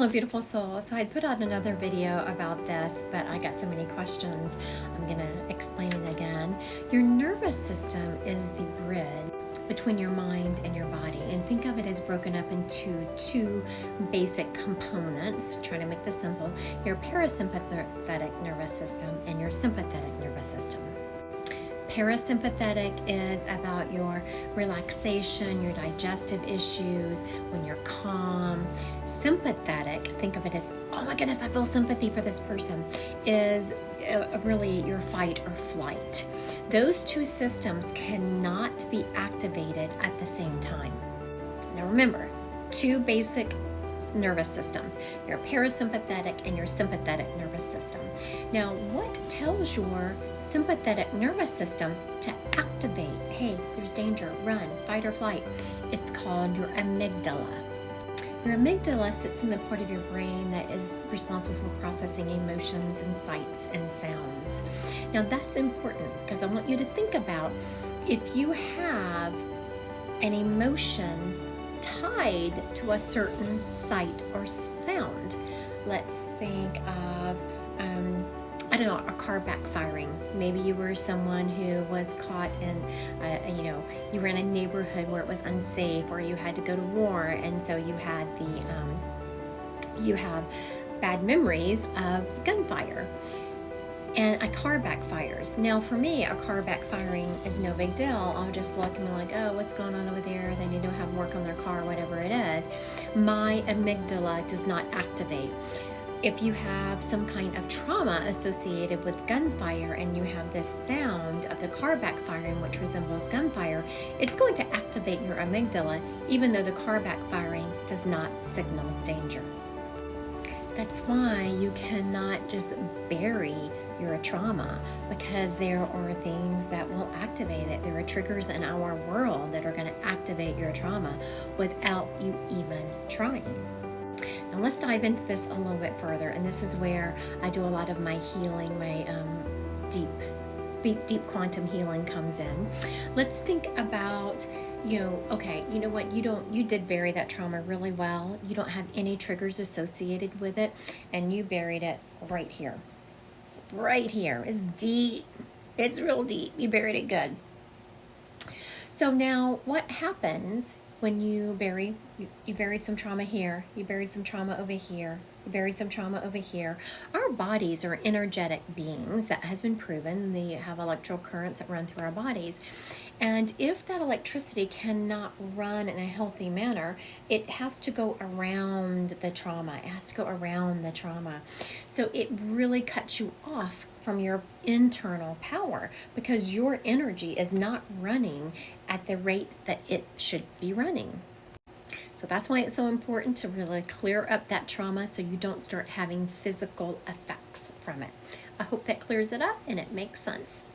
Hello, beautiful soul. So I'd put out another video about this, but I got so many questions. I'm going to explain it again. Your nervous system is the bridge between your mind and your body. And think of it as broken up into two basic components. Trying to make this simple. Your parasympathetic nervous system and your sympathetic nervous system. Parasympathetic is about your relaxation, your digestive issues, when you're calm. Sympathetic, think of it as, oh my goodness, I feel sympathy for this person, is really your fight or flight. Those two systems cannot be activated at the same time. Now remember, two basic nervous systems, your parasympathetic and your sympathetic nervous system. Now, what tells your sympathetic nervous system to activate? Hey, there's danger, run, fight or flight. It's called your amygdala. Your amygdala sits in the part of your brain that is responsible for processing emotions and sights and sounds. Now that's important because I want you to think about if you have an emotion tied to a certain sight or sound. Let's think of I don't know, a car backfiring. Maybe you were someone who was caught in, you were in a neighborhood where it was unsafe, or you had to go to war, and so you had you have bad memories of gunfire. And a car backfires. Now for me, a car backfiring is no big deal. I'll just look and be like, oh, what's going on over there? They need to have work on their car, whatever it is. My amygdala does not activate. If you have some kind of trauma associated with gunfire and you have this sound of the car backfiring, which resembles gunfire, it's going to activate your amygdala, even though the car backfiring does not signal danger. That's why you cannot just bury your trauma, because there are things that will activate it. There are triggers in our world that are going to activate your trauma without you even trying. Now let's dive into this a little bit further, and this is where I do a lot of my healing, my deep quantum healing comes in. Let's think about, okay, you know what, you did bury that trauma really well. You don't have any triggers associated with it, and you buried it right here. Right here. It's deep. It's real deep. You buried it good. So now what happens when you buried some trauma here, you buried some trauma over here, you buried some trauma over here. Our bodies are energetic beings. That has been proven. They have electrical currents that run through our bodies. And if that electricity cannot run in a healthy manner, it has to go around the trauma. It has to go around the trauma. So it really cuts you off from your internal power because your energy is not running at the rate that it should be running. So that's why it's so important to really clear up that trauma so you don't start having physical effects from it. I hope that clears it up and it makes sense.